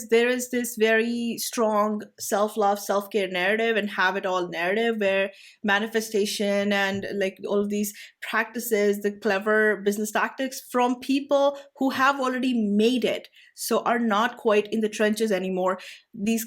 there is this very strong self-love, self-care narrative and have it all narrative where manifestation and like all of these practices, the clever business tactics from people who have already made it, so are not quite in the trenches anymore. These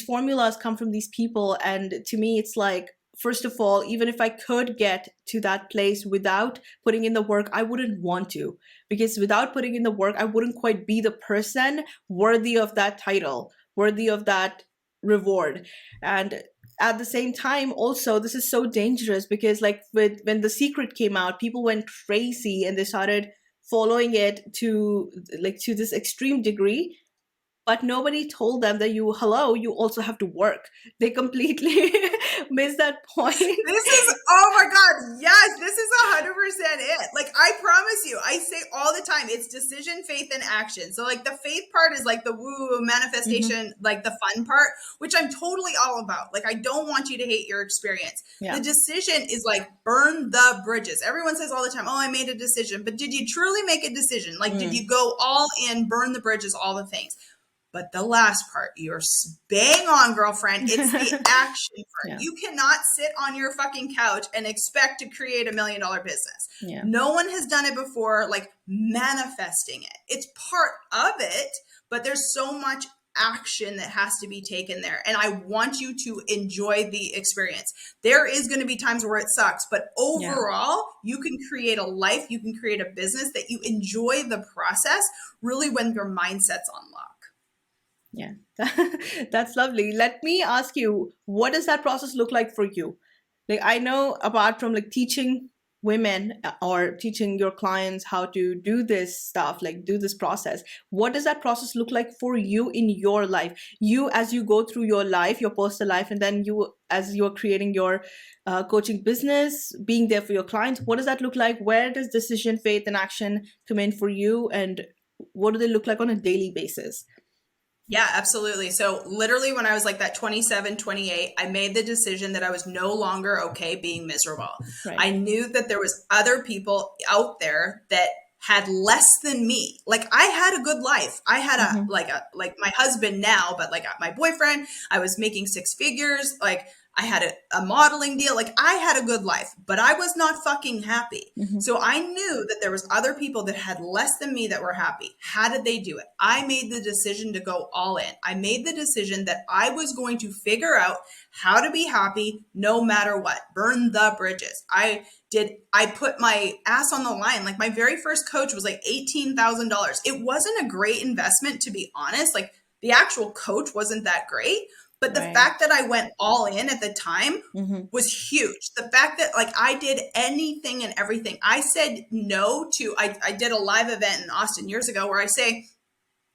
formulas come from these people, and to me it's like, first of all, even if I could get to that place without putting in the work, I wouldn't want to, because without putting in the work, I wouldn't quite be the person worthy of that title, worthy of that reward. And at the same time, also, this is so dangerous because, like, when The Secret came out, people went crazy and they started following it to this extreme degree, but nobody told them that you also have to work. They completely missed that point. This is, oh my God, yes, this is 100% it. Like, I promise you, I say all the time, it's decision, faith, and action. So, like, the faith part is like the woo manifestation, like the fun part, which I'm totally all about. Like, I don't want you to hate your experience. Yeah. The decision is like burn the bridges. Everyone says all the time, oh, I made a decision. But did you truly make a decision? Like, did you go all in, burn the bridges, all the things? But the last part, you're bang on, girlfriend. It's the action part. Yeah. You cannot sit on your fucking couch and expect to create $1 million business. Yeah. No one has done it before, like manifesting it. It's part of it, but there's so much action that has to be taken there. And I want you to enjoy the experience. There is going to be times where it sucks, but overall, you can create a life, you can create a business that you enjoy the process really when your mindset's on lock. Yeah, that's lovely. Let me ask you, what does that process look like for you? Like, I know apart from like teaching women or teaching your clients how to do this stuff, like do this process, what does that process look like for you in your life? You, as you go through your life, your personal life, and then you, as you're creating your coaching business, being there for your clients, what does that look like? Where does decision, faith, and action come in for you? And what do they look like on a daily basis? Yeah, absolutely. So literally when I was like that 27, 28, I made the decision that I was no longer okay being miserable. Right. I knew that there was other people out there that had less than me. Like, I had a good life. I had like my husband now, but like my boyfriend, I was making 6 figures. Like, I had a modeling deal. Like, I had a good life, but I was not fucking happy. So I knew that there was other people that had less than me that were happy. How did they do it? I made the decision to go all in. I made the decision that I was going to figure out how to be happy no matter what. Burn the bridges. I put my ass on the line. Like, my very first coach was like $18,000. It wasn't a great investment, to be honest. Like, the actual coach wasn't that great. But the fact that I went all in at the time was huge. The fact that like I did anything and everything. I said no to, I did a live event in Austin years ago where I say,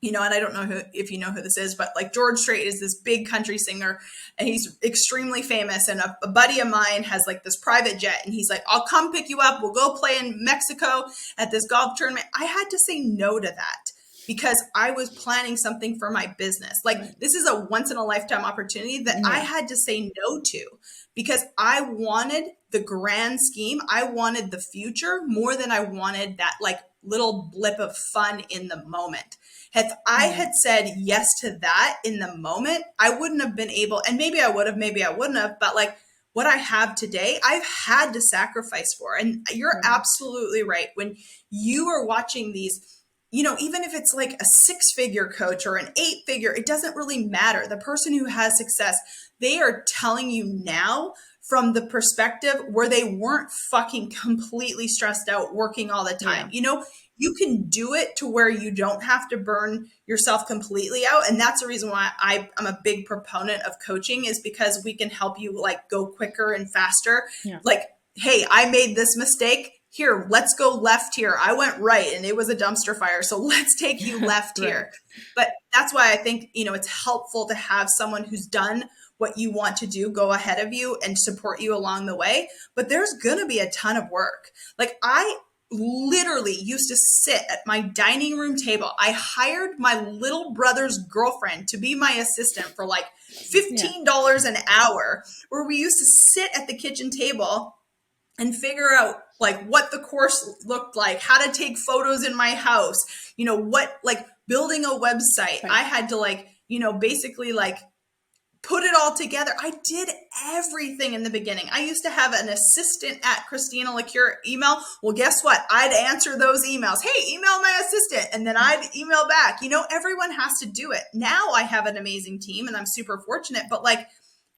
you know, and I don't know if you know who this is, but like George Strait is this big country singer and he's extremely famous. And a buddy of mine has like this private jet and he's like, I'll come pick you up. We'll go play in Mexico at this golf tournament. I had to say no to that, because I was planning something for my business. Like, this is a once in a lifetime opportunity that I had to say no to, because I wanted the grand scheme. I wanted the future more than I wanted that like little blip of fun in the moment. If I had said yes to that in the moment, I wouldn't have been able, and maybe I would have, maybe I wouldn't have, but like what I have today, I've had to sacrifice for. And you're absolutely right. When you are watching these, you know, even if it's like a 6-figure coach or an 8-figure, it doesn't really matter. The person who has success, they are telling you now from the perspective where they weren't fucking completely stressed out working all the time. You know, you can do it to where you don't have to burn yourself completely out. And that's the reason why I'm a big proponent of coaching, is because we can help you like go quicker and faster. Like, hey, I made this mistake. Here, let's go left here. I went right and it was a dumpster fire. So let's take you left here. But that's why I think, you know, it's helpful to have someone who's done what you want to do go ahead of you and support you along the way. But there's going to be a ton of work. Like, I literally used to sit at my dining room table. I hired my little brother's girlfriend to be my assistant for like $15 an hour, where we used to sit at the kitchen table and figure out like what the course looked like, how to take photos in my house, you know, what, like building a website. Right. I had to like, basically like put it all together. I did everything in the beginning. I used to have an assistant at Christina Lecuyer email. Well, guess what? I'd answer those emails. Hey, email my assistant. And then I'd email back. Everyone has to do it. Now I have an amazing team and I'm super fortunate. But like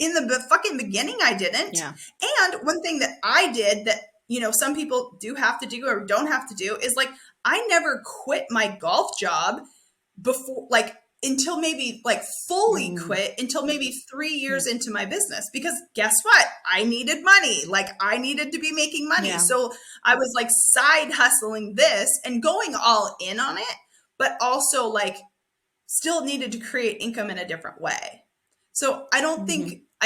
in the fucking beginning, I didn't. Yeah. And one thing that I did that, some people do have to do or don't have to do is like, I never quit my golf job before, like, until maybe like fully quit until maybe 3 years into my business, because guess what? I needed money. Like I needed to be making money. Yeah. So I was like side hustling this and going all in on it, but also like still needed to create income in a different way. So I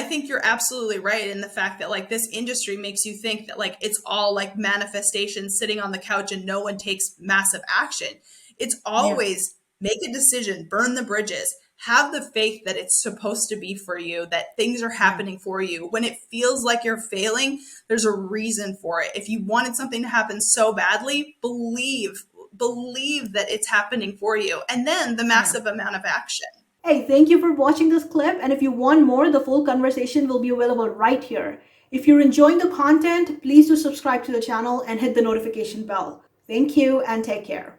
think you're absolutely right in the fact that like this industry makes you think that like it's all like manifestation sitting on the couch and no one takes massive action. It's always make a decision, burn the bridges, have the faith that it's supposed to be for you, that things are happening for you. When it feels like you're failing, there's a reason for it. If you wanted something to happen so badly, believe that it's happening for you. And then the massive amount of action. Hey, thank you for watching this clip. And if you want more, the full conversation will be available right here. If you're enjoying the content, please do subscribe to the channel and hit the notification bell. Thank you and take care.